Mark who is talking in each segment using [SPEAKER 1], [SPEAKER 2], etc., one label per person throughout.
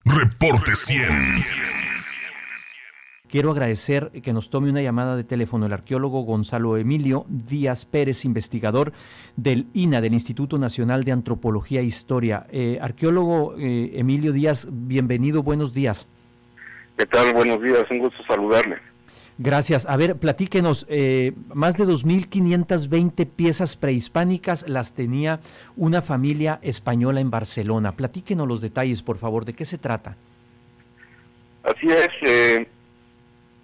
[SPEAKER 1] Reporte 100.
[SPEAKER 2] Quiero agradecer que nos tome una llamada de teléfono el arqueólogo Gonzalo Emilio Díaz Pérez, investigador del INA, del Instituto Nacional de Antropología e Historia. Arqueólogo Emilio Díaz, bienvenido, buenos días.
[SPEAKER 3] ¿Qué tal? Buenos días, un gusto saludarle.
[SPEAKER 2] Gracias. A ver, platíquenos, más de 2.520 piezas prehispánicas las tenía una familia española en Barcelona. Platíquenos los detalles, por favor, ¿de qué se trata?
[SPEAKER 3] Así es,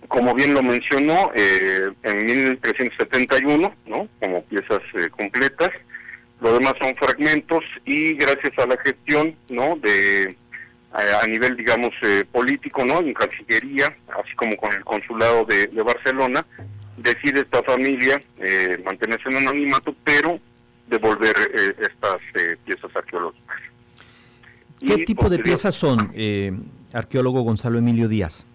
[SPEAKER 3] como bien lo mencionó, en 1371, ¿no? Como piezas completas, lo demás son fragmentos y gracias a la gestión, ¿no? A nivel, digamos, político, ¿no? En Cancillería, así como con el Consulado de Barcelona, decide esta familia mantenerse en anonimato, pero devolver estas piezas arqueológicas.
[SPEAKER 2] ¿Qué tipo de piezas son, arqueólogo Gonzalo Emilio Díaz?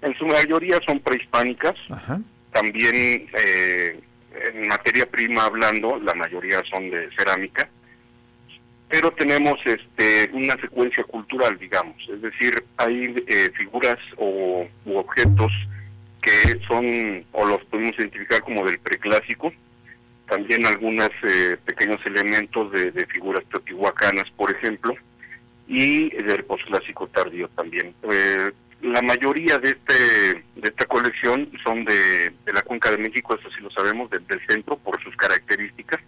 [SPEAKER 3] En su mayoría son prehispánicas.
[SPEAKER 2] Ajá.
[SPEAKER 3] También en materia prima hablando, la mayoría son de cerámica. Pero tenemos una secuencia cultural, digamos, es decir, hay figuras u objetos que son, o los podemos identificar como del preclásico, también algunos pequeños elementos de figuras teotihuacanas, por ejemplo, y del posclásico tardío también. La mayoría de esta colección son de la Cuenca de México, eso sí lo sabemos, del centro, por sus características.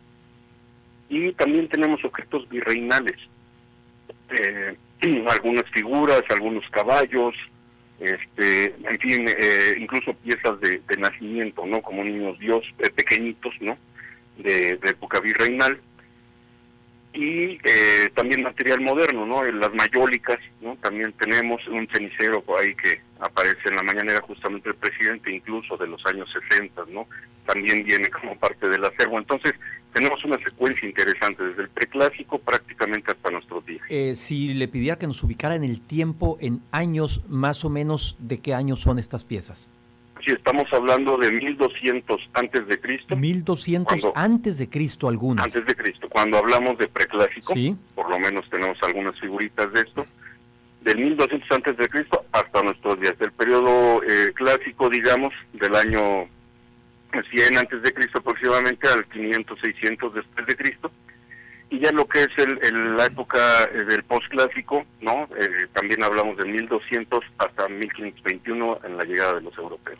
[SPEAKER 3] Y también tenemos objetos virreinales, algunas figuras, algunos caballos, en fin, incluso piezas de nacimiento, ¿no? Como niños Dios, pequeñitos, ¿no? De época virreinal. Y también material moderno, ¿no? Las mayólicas, ¿no? También tenemos un cenicero por ahí que aparece en la mañanera justamente del presidente, incluso de los años 60, ¿no? También viene como parte del acervo. Entonces, tenemos una secuencia interesante, desde el preclásico prácticamente hasta nuestros días.
[SPEAKER 2] Si le pidiera que nos ubicara en el tiempo, en años, más o menos, ¿de qué años son estas piezas?
[SPEAKER 3] Sí, estamos hablando de 1200 antes de Cristo.
[SPEAKER 2] 1200 antes de Cristo algunas.
[SPEAKER 3] Antes de Cristo. Cuando hablamos de preclásico,
[SPEAKER 2] ¿sí?
[SPEAKER 3] Por lo menos tenemos algunas figuritas de esto, del 1200 antes de Cristo hasta nuestros días. Del periodo clásico, digamos, del año 100 antes de Cristo aproximadamente al 500, 600 después de Cristo. Y ya lo que es la época del posclásico, ¿no? También hablamos de 1200 hasta 1521 en la llegada de los europeos.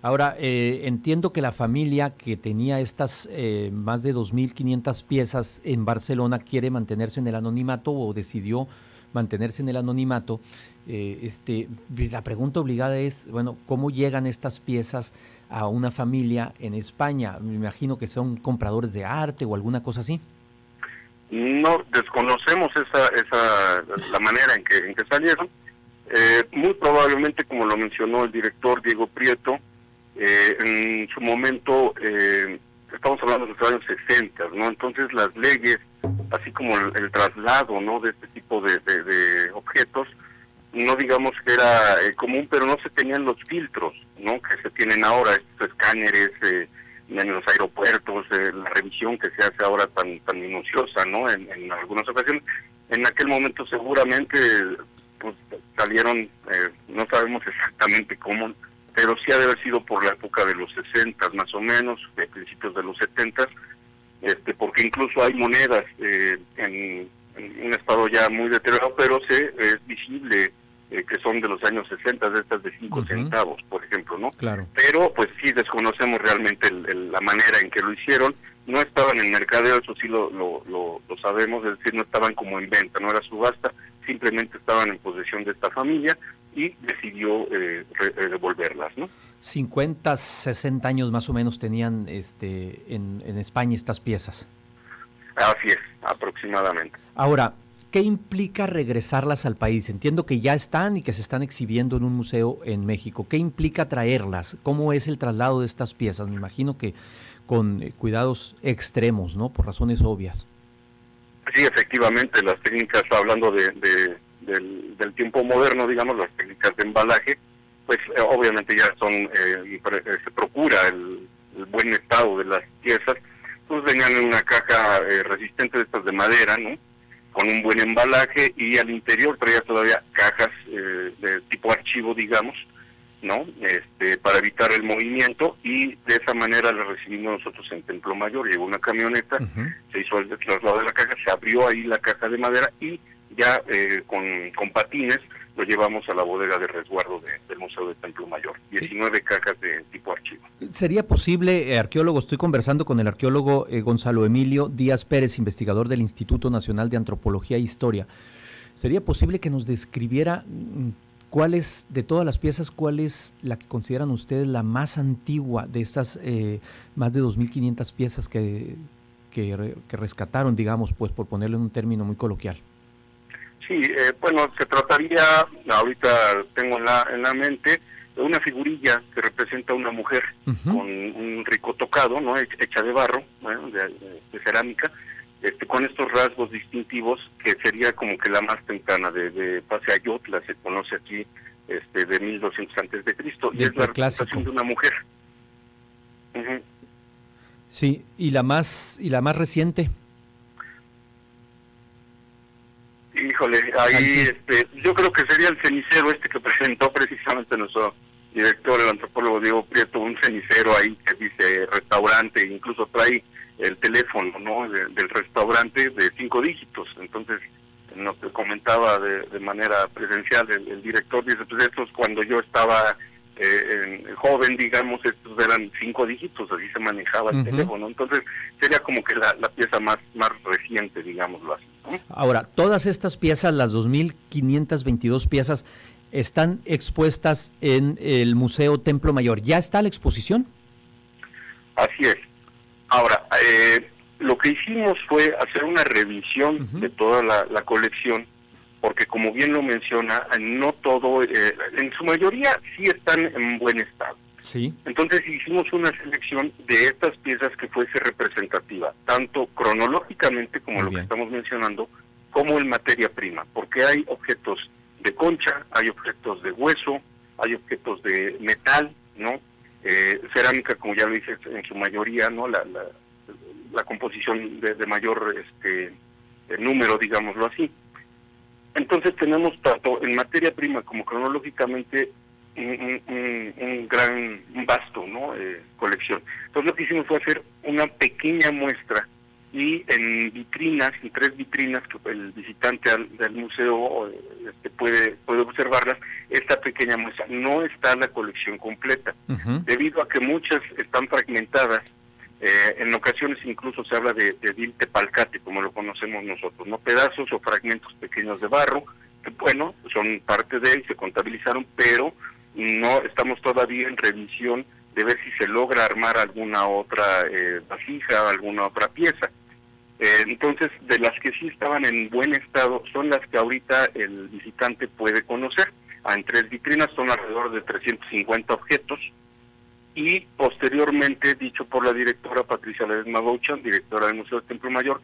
[SPEAKER 2] Ahora, entiendo que la familia que tenía estas más de 2.500 piezas en Barcelona quiere mantenerse en el anonimato o decidió mantenerse en el anonimato. La pregunta obligada es, bueno, ¿cómo llegan estas piezas a una familia en España? Me imagino que son compradores de arte o alguna cosa así.
[SPEAKER 3] No, desconocemos la manera en que salieron. Muy probablemente, como lo mencionó el director Diego Prieto, en su momento, estamos hablando de los años 60, ¿no? Entonces las leyes, así como el traslado, ¿no? De este tipo de objetos, no digamos que era común, pero no se tenían los filtros, ¿no? Que se tienen ahora, estos escáneres en los aeropuertos, la revisión que se hace ahora tan minuciosa, ¿no? En algunas ocasiones. En aquel momento seguramente pues salieron, no sabemos exactamente cómo, pero sí ha de haber sido por la época de los 60 más o menos, de principios de los 70, porque incluso hay monedas en un estado ya muy deteriorado, pero es visible que son de los años 60, de estas de 5 centavos, por ejemplo, ¿no?
[SPEAKER 2] Claro.
[SPEAKER 3] Pero pues sí desconocemos realmente la manera en que lo hicieron. No estaban en mercadeo, eso sí lo sabemos, es decir, no estaban como en venta, no era subasta, simplemente estaban en posesión de esta familia y decidió devolverlas, ¿no?
[SPEAKER 2] 50, 60 años más o menos tenían en España estas piezas.
[SPEAKER 3] Así es, aproximadamente.
[SPEAKER 2] Ahora, ¿qué implica regresarlas al país? Entiendo que ya están y que se están exhibiendo en un museo en México. ¿Qué implica traerlas? ¿Cómo es el traslado de estas piezas? Me imagino que con cuidados extremos, ¿no? Por razones obvias.
[SPEAKER 3] Sí, efectivamente, las técnicas, hablando del tiempo moderno, digamos, las técnicas de embalaje, pues obviamente ya son, se procura el buen estado de las piezas, pues venían en una caja resistente de estas de madera, ¿no? con un buen embalaje, y al interior traía todavía cajas de tipo archivo, digamos, ¿no? Para evitar el movimiento, y de esa manera la recibimos nosotros en Templo Mayor. Llegó una camioneta, se hizo el traslado de la caja, se abrió ahí la caja de madera y ya con patines lo llevamos a la bodega de resguardo del Museo de Templo Mayor. 19 cajas de tipo archivo.
[SPEAKER 2] ¿Sería posible, arqueólogo, estoy conversando con el arqueólogo Gonzalo Emilio Díaz Pérez, investigador del Instituto Nacional de Antropología e Historia, sería posible que nos describiera cuál es, de todas las piezas, cuál es la que consideran ustedes la más antigua de estas más de 2.500 piezas que rescataron, digamos, pues por ponerlo en un término muy coloquial?
[SPEAKER 3] Sí, bueno, se trataría, ahorita tengo en la mente, de una figurilla que representa a una mujer con un rico tocado, ¿no? Hecha de barro, bueno, de cerámica, con estos rasgos distintivos, que sería como que la más temprana de Pase Ayotla, se conoce aquí, de 1200 antes de Cristo, y es la representación de una mujer.
[SPEAKER 2] Sí, y la más reciente.
[SPEAKER 3] Híjole, ahí yo creo que sería el cenicero que presentó precisamente nuestro director, el antropólogo Diego Prieto, un cenicero ahí que dice restaurante, incluso trae el teléfono, ¿no?, del restaurante de 5 dígitos. Entonces, nos comentaba de manera presencial el director, dice, pues estos cuando yo estaba joven, digamos, estos eran 5 dígitos, así se manejaba el teléfono. Entonces, sería como que la pieza más reciente, digámoslo así, ¿no?
[SPEAKER 2] Ahora, todas estas piezas, las 2.522 piezas, están expuestas en el Museo Templo Mayor. ¿Ya está la exposición?
[SPEAKER 3] Así es. Ahora, lo que hicimos fue hacer una revisión de toda la colección, porque como bien lo menciona, no todo, en su mayoría sí están en buen estado.
[SPEAKER 2] Sí.
[SPEAKER 3] Entonces hicimos una selección de estas piezas que fuese representativa, tanto cronológicamente como lo que estamos mencionando, como en materia prima, porque hay objetos de concha, hay objetos de hueso, hay objetos de metal, ¿no? Cerámica, como ya lo dije, en su mayoría, ¿no? La composición de mayor número, digámoslo así. Entonces tenemos tanto en materia prima como cronológicamente un vasto, ¿no? Colección. Entonces lo que hicimos fue hacer una pequeña muestra, y en vitrinas, en 3 vitrinas que el visitante del museo puede observarlas, esta pequeña muestra. No está la colección completa, debido a que muchas están fragmentadas. En ocasiones incluso se habla de vil tepalcate, como lo conocemos nosotros, ¿no? Pedazos o fragmentos pequeños de barro, que bueno, son parte de él, se contabilizaron, pero no estamos todavía en revisión de ver si se logra armar alguna otra vasija, alguna otra pieza. Entonces, de las que sí estaban en buen estado, son las que ahorita el visitante puede conocer. En 3 vitrinas son alrededor de 350 objetos, y posteriormente, dicho por la directora Patricia Ledesma Bouchan, directora del Museo del Templo Mayor,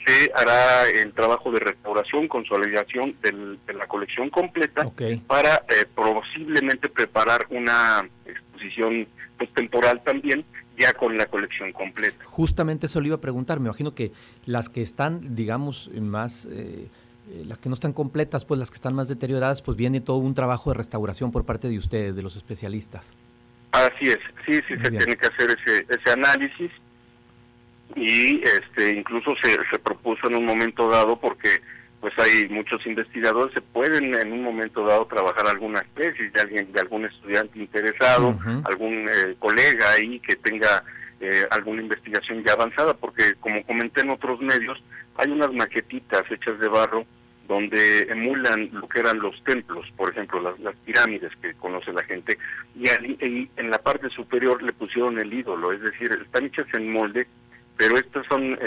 [SPEAKER 3] se hará el trabajo de restauración, consolidación de la colección completa, para posiblemente preparar una exposición temporal también, ya con la colección completa.
[SPEAKER 2] Justamente eso le iba a preguntar. Me imagino que las que están, digamos, más, las que no están completas, pues las que están más deterioradas, pues viene todo un trabajo de restauración por parte de ustedes, de los especialistas.
[SPEAKER 3] Así es, sí, se tiene que hacer ese análisis, y incluso se propuso en un momento dado, porque pues hay muchos investigadores, se pueden en un momento dado trabajar algunas tesis de algún estudiante interesado, algún colega ahí que tenga alguna investigación ya avanzada, porque como comenté en otros medios, hay unas maquetitas hechas de barro donde emulan lo que eran los templos, por ejemplo, las pirámides que conoce la gente, y en la parte superior le pusieron el ídolo, es decir, están hechas en molde, pero estas son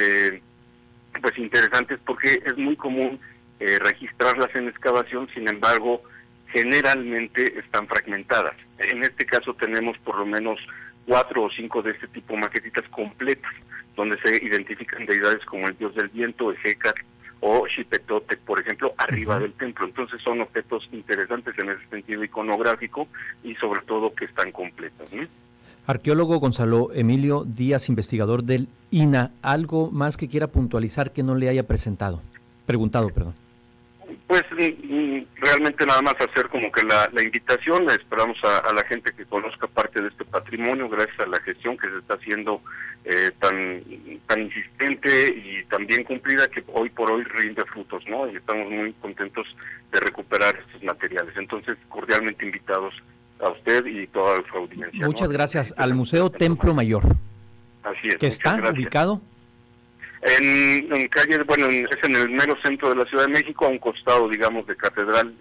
[SPEAKER 3] pues interesantes porque es muy común registrarlas en excavación, sin embargo, generalmente están fragmentadas. En este caso tenemos por lo menos 4 o 5 de este tipo de maquetitas completas, donde se identifican deidades como el dios del viento, Ejecatl, o Xipetotec, por ejemplo, arriba del templo. Entonces son objetos interesantes en ese sentido iconográfico, y sobre todo que están completos, ¿no?
[SPEAKER 2] Arqueólogo Gonzalo Emilio Díaz, investigador del INAH, ¿algo más que quiera puntualizar que no le haya presentado? preguntado, perdón.
[SPEAKER 3] Pues realmente nada más hacer como que la invitación. Esperamos a la gente que conozca parte de este patrimonio gracias a la gestión que se está haciendo tan insistente y tan bien cumplida, que hoy por hoy rinde frutos, ¿no? Y estamos muy contentos de recuperar estos materiales. Entonces, cordialmente invitados a usted y toda su audiencia.
[SPEAKER 2] Muchas
[SPEAKER 3] ¿no?
[SPEAKER 2] Gracias al Museo Templo Mayor.
[SPEAKER 3] Así es.
[SPEAKER 2] ¿Que está ubicado?
[SPEAKER 3] En calle, bueno, es en el mero centro de la Ciudad de México, a un costado, digamos, de Catedral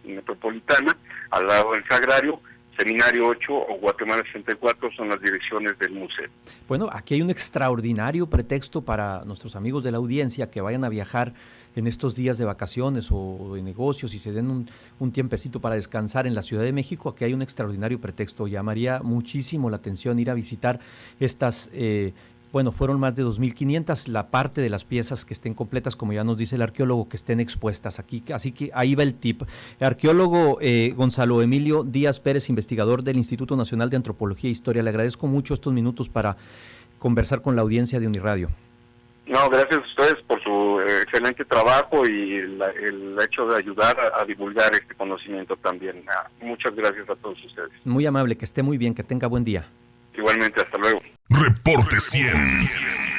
[SPEAKER 3] Metropolitana, al lado del Sagrario. Seminario 8 o Guatemala 64 son las direcciones del museo.
[SPEAKER 2] Bueno, aquí hay un extraordinario pretexto para nuestros amigos de la audiencia que vayan a viajar en estos días de vacaciones o de negocios y se den un tiempecito para descansar en la Ciudad de México. Aquí hay un extraordinario pretexto. Llamaría muchísimo la atención ir a visitar estas fueron más de 2.500, la parte de las piezas que estén completas, como ya nos dice el arqueólogo, que estén expuestas aquí, así que ahí va el tip. Arqueólogo Gonzalo Emilio Díaz Pérez, investigador del Instituto Nacional de Antropología e Historia, le agradezco mucho estos minutos para conversar con la audiencia de Uniradio.
[SPEAKER 3] No, gracias a ustedes por su excelente trabajo y el hecho de ayudar a divulgar este conocimiento también. Muchas gracias a todos ustedes.
[SPEAKER 2] Muy amable, que esté muy bien, que tenga buen día.
[SPEAKER 3] Igualmente, hasta luego.
[SPEAKER 1] Reporte 100.